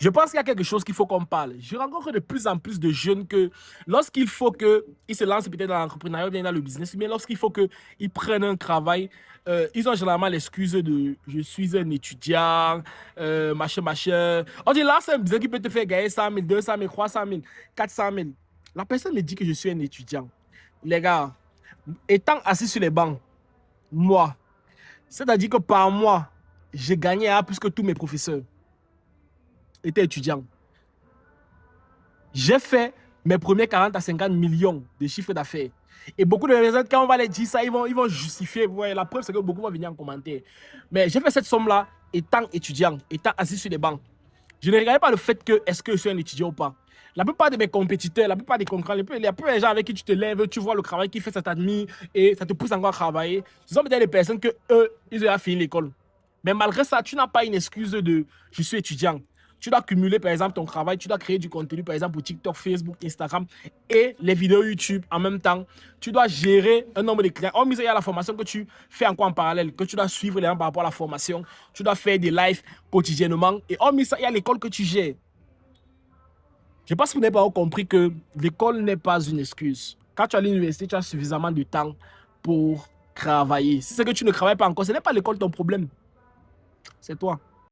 Je pense qu'il y a quelque chose qu'il faut qu'on parle. Je rencontre de plus en plus de jeunes que lorsqu'il faut qu'ils se lancent peut-être dans l'entrepreneuriat ou bien dans le business, mais lorsqu'il faut qu'ils prennent un travail, ils ont généralement l'excuse de je suis un étudiant, machin, machin. On dit là, c'est un business qui peut te faire gagner 100 000, 200 000, 300 000, 400 000. La personne me dit que je suis un étudiant. Les gars, étant assis sur les bancs, moi, c'est-à-dire que par mois, j'ai gagné plus que tous mes professeurs étaient étudiants. J'ai fait mes premiers 40 à 50 millions de chiffre d'affaires. Et beaucoup de personnes, quand on va les dire ça, ils vont justifier. Vous voyez, la preuve, c'est que beaucoup vont venir en commentaire. Mais j'ai fait cette somme-là étant étudiant, étant assis sur les bancs. Je ne regardais pas le fait que est-ce que je suis un étudiant ou pas. La plupart de mes compétiteurs, la plupart des concurrents, la plupart des gens avec qui tu te lèves, tu vois le travail qu'ils font, ça t'admire et ça te pousse encore à travailler. Ce sont peut-être des personnes que eux, ils ont fini l'école. Mais malgré ça, tu n'as pas une excuse de je suis étudiant. Tu dois cumuler, par exemple, ton travail, tu dois créer du contenu, par exemple, pour TikTok, Facebook, Instagram et les vidéos YouTube en même temps. Tu dois gérer un nombre de clients. En mise, il y a la formation que tu fais encore en parallèle, que tu dois suivre les gens par rapport à la formation. Tu dois faire des lives quotidiennement. Et en mise, il y a l'école que tu gères. Je pense que vous n'avez pas compris que l'école n'est pas une excuse. Quand tu es à l'université, tu as suffisamment de temps pour travailler. Si c'est que tu ne travailles pas encore, ce n'est pas l'école ton problème. C'est toi.